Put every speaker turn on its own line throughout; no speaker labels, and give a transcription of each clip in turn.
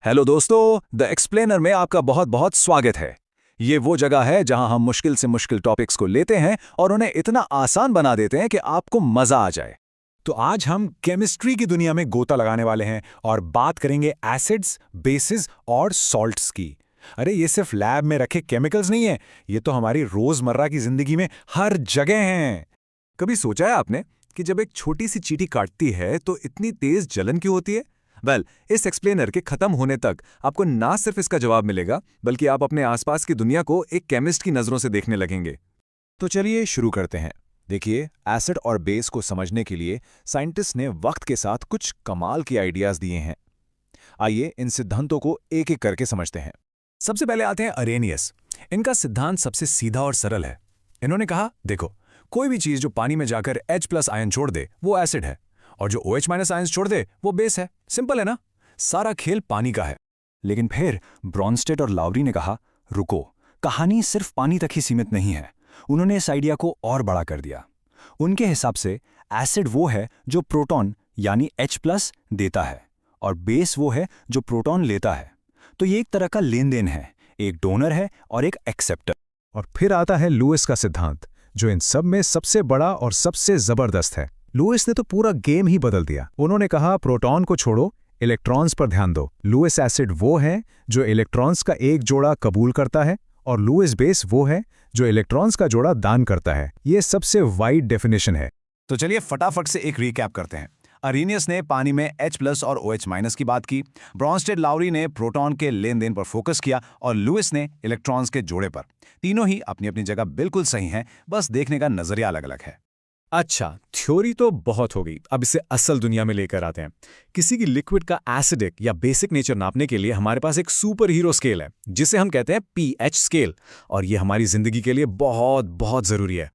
Hello दोस्तों, the explainer में आपका बहुत बहुत स्वागत है। ये वो जगह है जहां हम मुश्किल से मुश्किल टॉपिक्स को लेते हैं और उन्हें इतना आसान बना देते हैं कि आपको मजा आ जाए।
तो आज हम केमिस्ट्री की दुनिया में गोता लगाने वाले हैं और बात करेंगे एसिड्स, बेसिस और सॉल्ट्स की। अरे ये सिर्फ लैब में रखे केमिकल्स नहीं है, ये तो हमारी रोजमर्रा की जिंदगी में हर जगह हैं।
कभी सोचा है आपने कि जब एक छोटी सी चींटी काटती है तो इतनी तेज जलन क्यों होती है? इस एक्सप्लेनर के खत्म होने तक आपको ना सिर्फ इसका जवाब मिलेगा, बल्कि आप अपने आसपास की दुनिया को एक केमिस्ट की नजरों से देखने लगेंगे।
तो चलिए शुरू करते हैं। देखिए, एसिड और बेस को समझने के लिए साइंटिस्ट ने वक्त के साथ कुछ कमाल के आइडियाज दिए हैं। आइए इन सिद्धांतों को एक एक करके समझते हैं। सबसे पहले आते हैं अरेनियस। इनका सिद्धांत सबसे सीधा और सरल है। इन्होंने कहा, देखो, कोई भी चीज जो पानी में जाकर H+ आयन छोड़ दे वो एसिड है, और जो OH- आयन छोड़ दे वो बेस है। सिंपल है ना? सारा खेल पानी का है। लेकिन फिर ब्रॉन्स्टेड और लाउरी ने कहा, रुको, कहानी सिर्फ पानी तक ही सीमित नहीं है। उन्होंने इस आइडिया को और बड़ा कर दिया। उनके हिसाब से एसिड वो है जो प्रोटॉन यानी H+ देता है, और बेस वो है जो प्रोटॉन लेता है। तो ये एक तरह का लेन देन है, एक डोनर है और एक एक्सेप्टर।
और फिर आता है लुईस का सिद्धांत, जो इन सब में सबसे बड़ा और सबसे जबरदस्त है। लुईस ने तो पूरा गेम ही बदल दिया। उन्होंने कहा, प्रोटॉन को छोड़ो, इलेक्ट्रॉन्स पर ध्यान दो। लुईस एसिड वो है जो इलेक्ट्रॉन्स का एक जोड़ा कबूल करता है, और लुईस बेस वो है जो इलेक्ट्रॉन्स का जोड़ा दान करता है। ये सबसे वाइड डेफिनेशन है।
तो चलिए फटाफट से एक रिकैप करते हैं। अरेनियस ने पानी में H+ और OH- की बात की, ब्रॉन्स्टेड लाउरी ने प्रोटॉन के लेन देन पर फोकस किया, और लुईस ने इलेक्ट्रॉन्स के जोड़े पर। तीनों ही अपनी अपनी जगह बिल्कुल सही हैं, बस देखने का नजरिया अलग अलग है।
अच्छा, थ्योरी तो बहुत हो गई, अब इसे असल दुनिया में लेकर आते हैं। किसी की लिक्विड का एसिडिक या बेसिक नेचर नापने के लिए हमारे पास एक सुपर हीरो स्केल है, जिसे हम कहते हैं pH स्केल, और ये हमारी जिंदगी के लिए बहुत बहुत जरूरी है।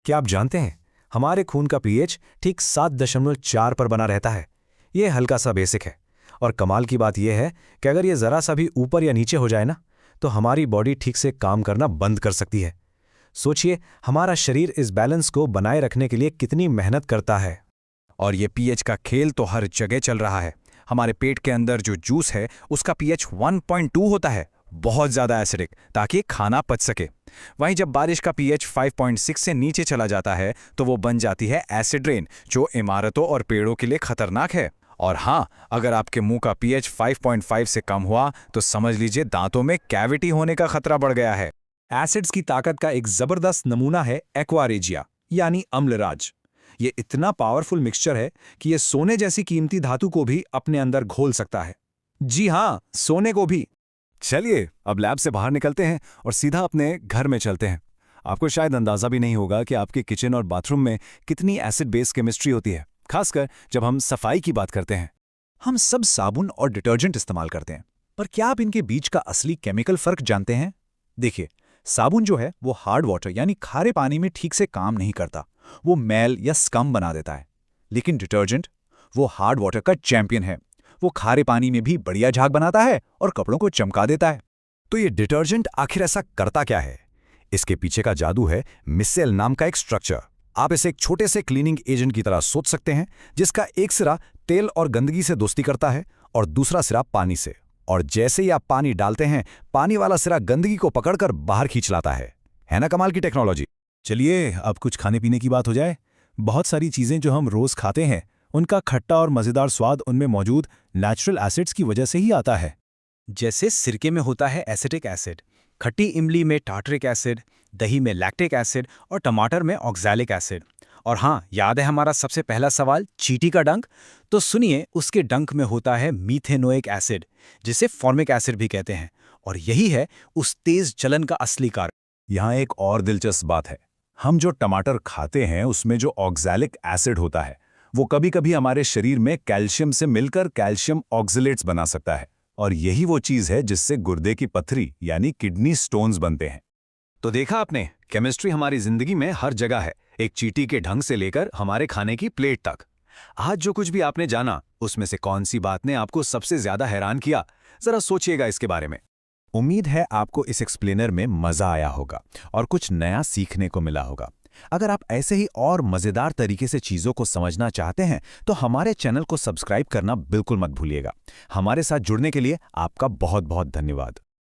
क्या आप जानते हैं, हमारे खून का pH ठीक 7.4 पर बना रहता है। ये हल्का सा बेसिक है, और कमाल की बात यह है कि अगर ये जरा सा भी ऊपर या नीचे हो जाए ना, तो हमारी बॉडी ठीक से काम करना बंद कर सकती है। सोचिए, हमारा शरीर इस बैलेंस को बनाए रखने के लिए कितनी मेहनत करता है। और ये pH का खेल तो हर जगह चल रहा है। हमारे पेट के अंदर जो जूस है उसका pH 1.2 होता है, बहुत ज्यादा एसिडिक, ताकि खाना पच सके। वहीं जब बारिश का pH 5.6 से नीचे चला जाता है तो वो बन जाती है एसिड रेन, जो इमारतों और पेड़ों के लिए खतरनाक है। और हाँ, अगर आपके मुंह का pH 5.5 से कम हुआ तो समझ लीजिए दांतों में कैविटी होने का खतरा बढ़ गया है। एसिड्स की ताकत का एक जबरदस्त नमूना है एक्वा रेजिया, यानी अम्लराज। ये इतना पावरफुल मिक्सचर है कि ये सोने जैसी कीमती धातु को भी अपने अंदर घोल सकता है। जी हाँ, सोने को भी। चलिए अब लैब से बाहर निकलते हैं और सीधा अपने घर में चलते हैं। आपको शायद अंदाजा भी नहीं होगा कि आपके किचन और बाथरूम में कितनी एसिड बेस केमिस्ट्री होती है, खासकर जब हम सफाई की बात करते हैं। हम सब साबुन और डिटर्जेंट इस्तेमाल करते हैं, पर क्या आप इनके बीच का असली केमिकल फर्क जानते हैं? देखिए, साबुन जो है वो हार्ड वाटर यानी खारे पानी में ठीक से काम नहीं करता, वो मैल या स्कम बना देता है। लेकिन डिटर्जेंट, वो हार्ड वाटर का चैंपियन है। वो खारे पानी में भी बढ़िया झाग बनाता है और कपड़ों को चमका देता है। तो ये डिटर्जेंट आखिर ऐसा करता क्या है? इसके पीछे का जादू है मिसेल नाम का एक स्ट्रक्चर। आप इसे एक छोटे से क्लीनिंग एजेंट की तरह सोच सकते हैं, जिसका एक सिरा तेल और गंदगी से दोस्ती करता है और दूसरा सिरा पानी से। और जैसे ही आप पानी डालते हैं, पानी वाला सिरा गंदगी को पकड़कर बाहर खींच लाता है ना कमाल की टेक्नोलॉजी? चलिए अब कुछ खाने पीने की बात हो जाए। बहुत सारी चीजें जो हम रोज खाते हैं, उनका खट्टा और मजेदार स्वाद उनमें मौजूद नेचुरल एसिड्स की वजह से ही आता है।
जैसे सिरके में होता है एसिटिक एसिड, खट्टी इमली में टार्टरिक एसिड, दही में लैक्टिक एसिड और टमाटर में ऑक्सैलिक एसिड। और हाँ, याद है हमारा सबसे पहला सवाल, चींटी का डंक? तो सुनिए, उसके डंक में होता है मीथेनोइक एसिड, जिसे फॉर्मिक एसिड भी कहते हैं, और यही है उस तेज जलन का असली कारण।
यहाँ एक और दिलचस्प बात है, हम जो टमाटर खाते हैं उसमें जो ऑक्सैलिक एसिड होता है, वो कभी-कभी हमारे शरीर में कैल्शियम से मिलकर कैल्शियम ऑक्सलेट्स बना सकता है, और यही वो चीज है जिससे गुर्दे की पथरी यानी किडनी स्टोन्स बनते हैं।
तो देखा आपने, केमिस्ट्री हमारी जिंदगी में हर जगह है, एक चींटी के ढंग से लेकर हमारे खाने की प्लेट तक। आज जो कुछ भी आपने जाना, उसमें से कौन सी बात ने आपको सबसे ज्यादा हैरान किया? जरा सोचिएगा इसके बारे में।
उम्मीद है आपको इस एक्सप्लेनर में मजा आया होगा और कुछ नया सीखने को मिला होगा।
अगर आप ऐसे ही और मज़ेदार तरीके से चीज़ों को समझना चाहते हैं तो हमारे चैनल को सब्सक्राइब करना बिल्कुल मत भूलिएगा। हमारे साथ जुड़ने के लिए आपका बहुत बहुत धन्यवाद।